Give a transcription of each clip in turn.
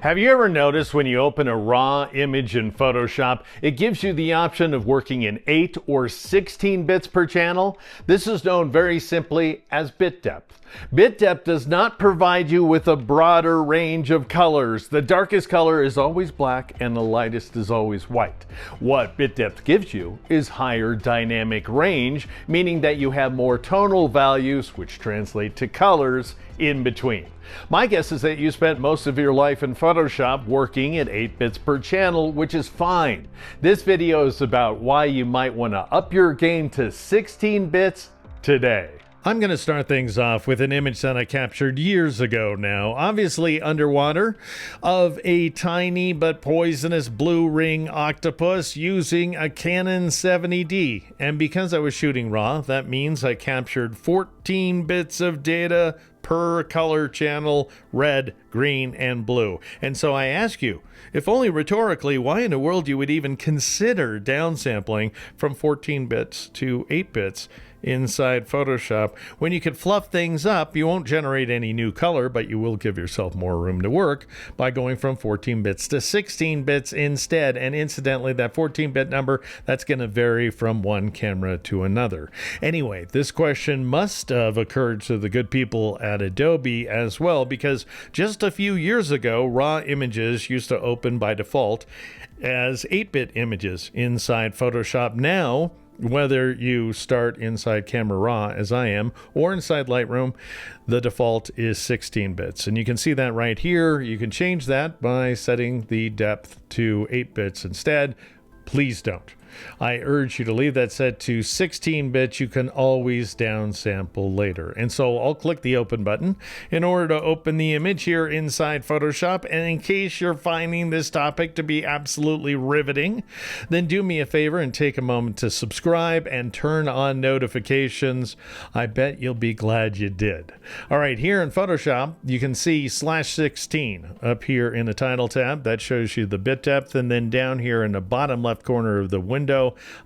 Have you ever noticed when you open a raw image in Photoshop, it gives you the option of working in 8 or 16 bits per channel? This is known very simply as bit depth. Bit depth does not provide you with a broader range of colors. The darkest color is always black and the lightest is always white. What bit depth gives you is higher dynamic range, meaning that you have more tonal values, which translate to colors, in between. My guess is that you spent most of your life in Photoshop working at 8 bits per channel, which is fine. This video is about why you might want to up your game to 16 bits today. I'm going to start things off with an image that I captured years ago now, obviously underwater, of a tiny but poisonous blue ring octopus using a Canon 70D. And because I was shooting RAW, that means I captured 14 bits of data per color channel, red, green, and blue. And so I ask you, if only rhetorically, why in the world you would even consider downsampling from 14 bits to 8 bits inside Photoshop when you could fluff things up. You won't generate any new color, but you will give yourself more room to work by going from 14 bits to 16 bits instead. And incidentally, that 14-bit number, that's going to vary from one camera to another. Anyway, this question must have occurred to the good people at Adobe as well, because just a few years ago, raw images used to open by default as 8-bit images inside Photoshop. Now, whether you start inside Camera Raw, as I am, or inside Lightroom, the default is 16 bits. And you can see that right here. You can change that by setting the depth to 8 bits instead. Please don't. I urge you to leave that set to 16 bits. You can always downsample later. And so I'll click the open button in order to open the image here inside Photoshop. And in case you're finding this topic to be absolutely riveting, then do me a favor and take a moment to subscribe and turn on notifications. I bet you'll be glad you did. All right, here in Photoshop, you can see /16 up here in the title tab. That shows you the bit depth. And then down here in the bottom left corner of the window,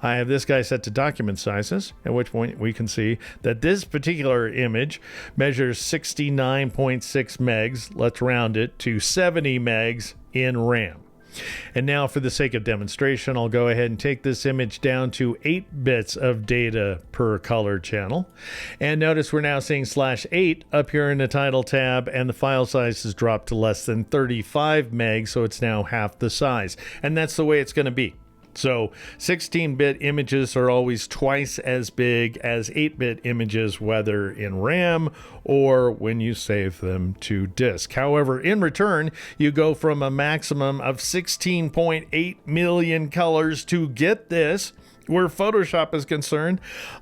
I have this guy set to document sizes, at which point we can see that this particular image measures 69.6 megs. Let's round it to 70 megs in RAM. And now, for the sake of demonstration, I'll go ahead and take this image down to 8 bits of data per color channel. And notice we're now seeing /8 up here in the title tab, and the file size has dropped to less than 35 megs, so it's now half the size. And that's the way it's going to be. So 16-bit images are always twice as big as 8-bit images, whether in RAM or when you save them to disk. However, in return, you go from a maximum of 16.8 million colors to, get this, where Photoshop is concerned,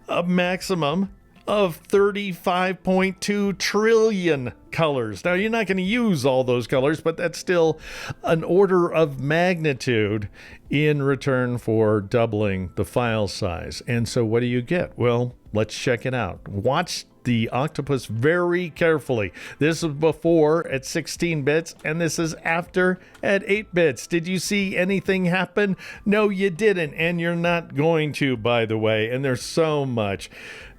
a maximum of 35.2 trillion colors. Now, you're not going to use all those colors, but that's still an order of magnitude in return for doubling the file size. And so what do you get? Well, let's check it out. Watch the octopus very carefully. This is before at 16 bits, and this is after at 8 bits. Did you see anything happen? No, you didn't, and you're not going to, by the way. And there's so much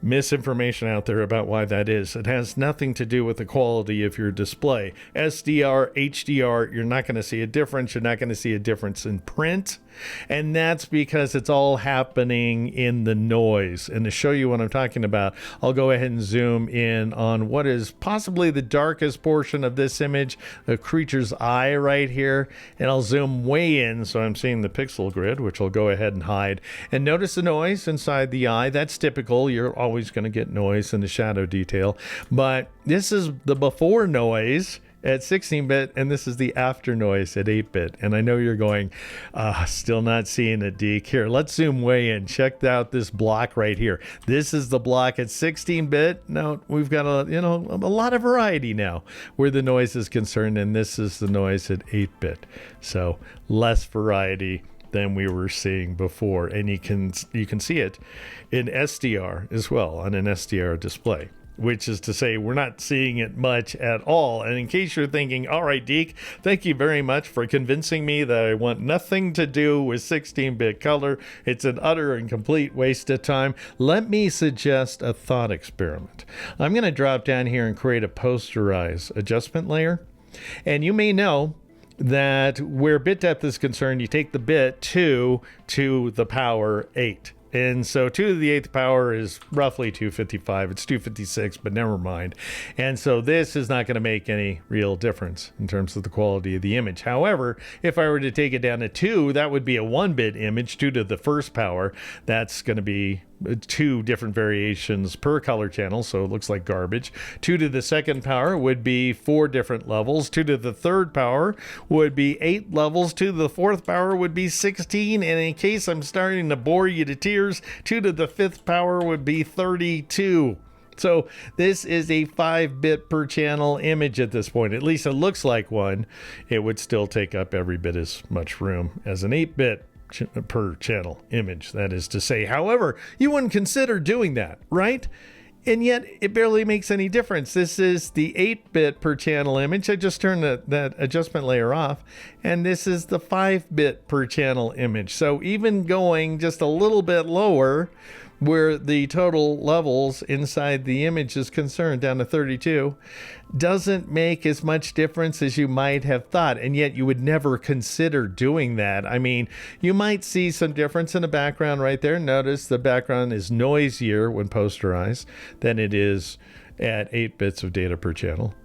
misinformation out there about why that is. It has nothing to do with the quality of your display. SDR, HDR, you're not going to see a difference. You're not going to see a difference in print. And that's because it's all happening in the noise. And to show you what I'm talking about, I'll go ahead and zoom in on what is possibly the darkest portion of this image, the creature's eye right here. And I'll zoom way in so I'm seeing the pixel grid, which I'll go ahead and hide. And notice the noise inside the eye. That's typical. You're always going to get noise in the shadow detail. But this is the before noise at 16-bit, and this is the after noise at 8-bit. And I know you're going, still not seeing it, Deke. Here, let's zoom way in. Check out this block right here. This is the block at 16-bit. Now, we've got a lot of variety now where the noise is concerned, and this is the noise at 8-bit. So, less variety than we were seeing before. And you can see it in SDR as well on an SDR display. which is to say we're not seeing it much at all. And in case you're thinking, all right, Deke, thank you very much for convincing me that I want nothing to do with 16-bit color. It's an utter and complete waste of time. Let me suggest a thought experiment. I'm going to drop down here and create a posterize adjustment layer. And you may know that where bit depth is concerned, you take the bit 2 to the power 8. And so 2 to the 8th power is roughly 255. It's 256, but never mind. And so this is not going to make any real difference in terms of the quality of the image. However, if I were to take it down to 2, that would be a 1-bit image, 2 to the 1st power. That's going to be 2 different variations per color channel, so it looks like garbage. 2 to the 2nd power would be 4 different levels. 2 to the 3rd power would be 8 levels. 2 to the 4th power would be 16. And in case I'm starting to bore you to tears, 2 to the 5th power would be 32. So this is a 5-bit per channel image at this point. At least it looks like one. It would still take up every bit as much room as an 8-bit per channel image, that is to say. However, you wouldn't consider doing that, right? And yet it barely makes any difference. This is the 8-bit per channel image. I just turned that adjustment layer off, and this is the 5-bit per channel image. So even going just a little bit lower, where the total levels inside the image is concerned, down to 32, doesn't make as much difference as you might have thought. And yet you would never consider doing that. I mean, you might see some difference in the background right there. Notice the background is noisier when posterized than it is at 8 bits of data per channel.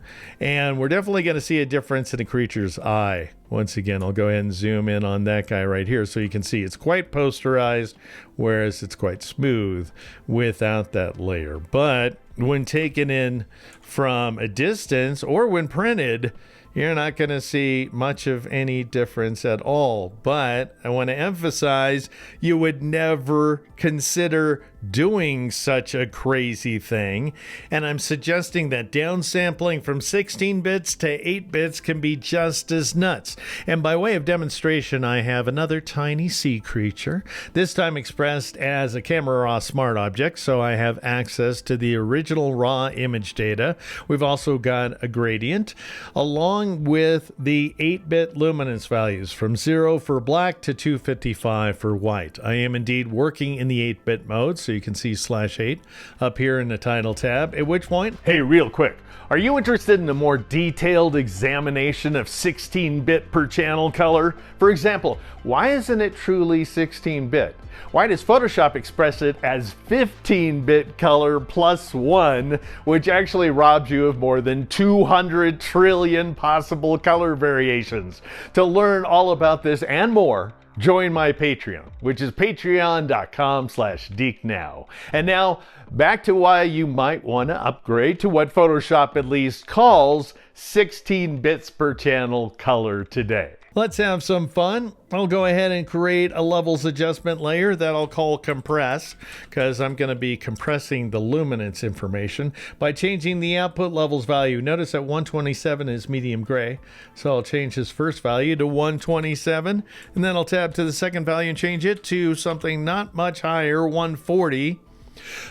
And we're definitely going to see a difference in the creature's eye. Once again, I'll go ahead and zoom in on that guy right here so you can see it's quite posterized, whereas it's quite smooth without that layer. But when taken in from a distance or when printed, you're not going to see much of any difference at all. But I want to emphasize, you would never consider doing such a crazy thing. And I'm suggesting that downsampling from 16 bits to 8 bits can be just as nuts. And by way of demonstration, I have another tiny sea creature, this time expressed as a camera raw smart object, so I have access to the original raw image data. We've also got a gradient, along with the 8-bit luminance values from 0 for black to 255 for white. I am indeed working in the 8-bit mode, so you can see /8 up here in the title tab, at which point, hey, real quick, are you interested in a more detailed examination of 16-bit per channel color? For example, why isn't it truly 16-bit? Why does Photoshop express it as 15-bit color plus 1, which actually robs you of more than 200 trillion possible color variations? To learn all about this and more, join my Patreon, which is patreon.com/DeekNow. And now, back to why you might want to upgrade to what Photoshop at least calls 16 bits per channel color today. Let's have some fun. I'll go ahead and create a levels adjustment layer that I'll call compress, because I'm going to be compressing the luminance information by changing the output levels value. Notice that 127 is medium gray, so I'll change this first value to 127, and then I'll tab to the second value and change it to something not much higher, 140.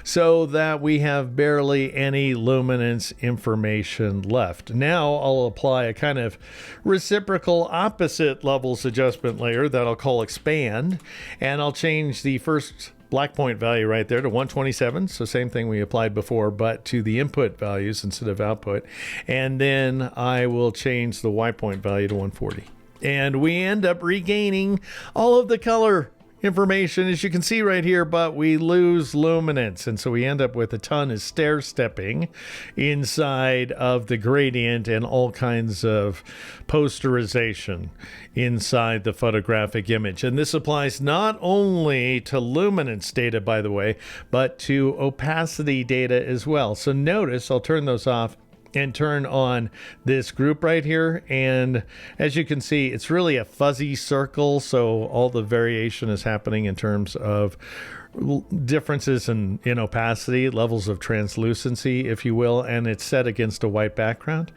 So that we have barely any luminance information left. Now I'll apply a kind of reciprocal opposite levels adjustment layer that I'll call expand, and I'll change the first black point value right there to 127. So same thing we applied before, but to the input values instead of output. And then I will change the white point value to 140. And we end up regaining all of the color information, as you can see right here, but we lose luminance, and so we end up with a ton of stair-stepping inside of the gradient and all kinds of posterization inside the photographic image. And this applies not only to luminance data, by the way, but to opacity data as well. So notice, I'll turn those off and turn on this group right here, and as you can see, it's really a fuzzy circle, so all the variation is happening in terms of differences in opacity, levels of translucency, if you will, and it's set against a white background.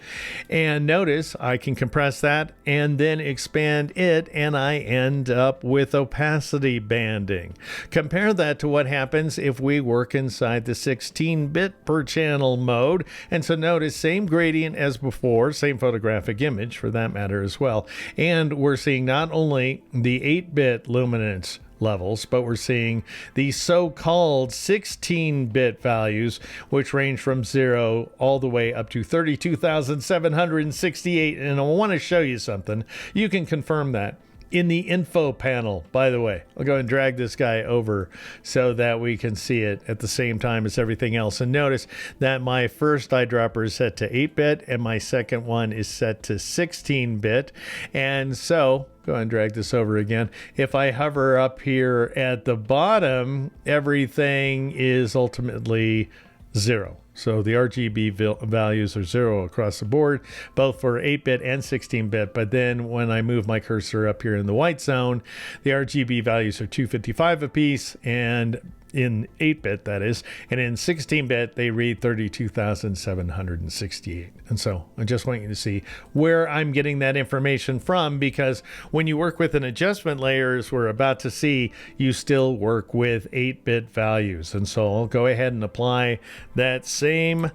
And notice I can compress that and then expand it, and I end up with opacity banding. Compare that to what happens if we work inside the 16-bit per channel mode. And so notice, same gradient as before, same photographic image for that matter as well. And we're seeing not only the 8-bit luminance levels, but we're seeing the so-called 16-bit values, which range from 0 all the way up to 32,768. And I want to show you something. You can confirm that in the info panel, by the way. I'll go and drag this guy over so that we can see it at the same time as everything else. And notice that my first eyedropper is set to 8-bit and my second one is set to 16-bit. And so, go ahead and drag this over again. If I hover up here at the bottom, everything is ultimately 0. So the RGB values are 0 across the board, both for 8-bit and 16-bit. But then when I move my cursor up here in the white zone, the RGB values are 255 apiece, and in 8-bit that is, and in 16-bit they read 32,768. And so I just want you to see where I'm getting that information from, because when you work with an adjustment layer, as we're about to see, you still work with 8-bit values. And so I'll go ahead and apply that same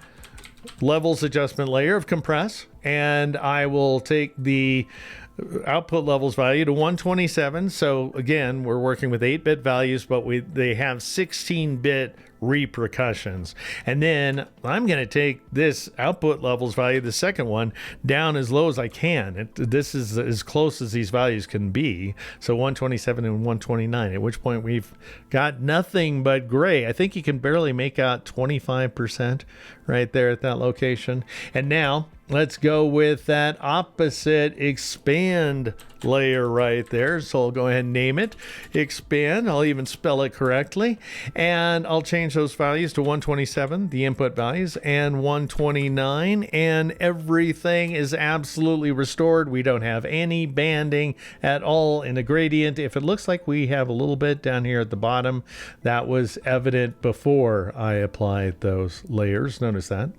levels adjustment layer of compress, and I will take the output levels value to 127. So again, we're working with 8-bit values, but they have 16-bit repercussions. And then I'm going to take this output levels value, the second one, down as low as I can. This is as close as these values can be. So 127 and 129, at which point we've got nothing but gray. I think you can barely make out 25% right there at that location. And now let's go with that opposite expand layer right there. So I'll go ahead and name it expand. I'll even spell it correctly. And I'll change those values to 127, the input values, and 129. And everything is absolutely restored. We don't have any banding at all in the gradient. If it looks like we have a little bit down here at the bottom, that was evident before I applied those layers. Notice that.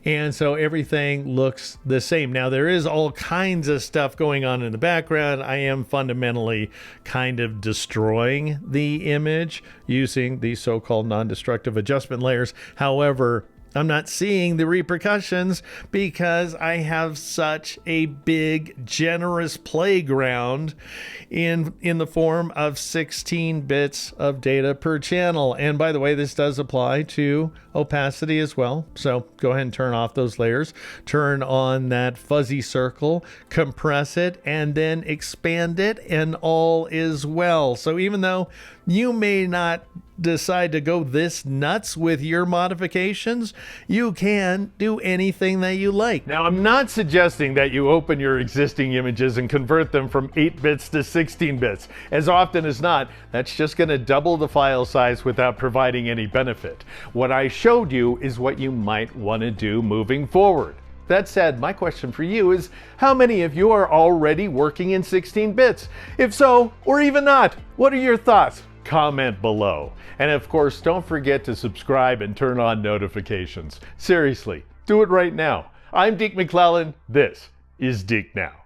And so everything looks the same. Now, there is all kinds of stuff going on in the background. I am fundamentally kind of destroying the image using the so-called non-destructive adjustment layers. However, I'm not seeing the repercussions because I have such a big, generous playground in the form of 16 bits of data per channel. And by the way, this does apply to opacity as well. So go ahead and turn off those layers, turn on that fuzzy circle, compress it, and then expand it, and all is well. So even though you may not decide to go this nuts with your modifications, you can do anything that you like. Now, I'm not suggesting that you open your existing images and convert them from 8 bits to 16 bits. As often as not, that's just going to double the file size without providing any benefit. What I showed you is what you might want to do moving forward. That said, my question for you is, how many of you are already working in 16 bits? If so, or even not, what are your thoughts? Comment below. And of course, don't forget to subscribe and turn on notifications. Seriously, do it right now. I'm Deke McClellan. This is Deke Now.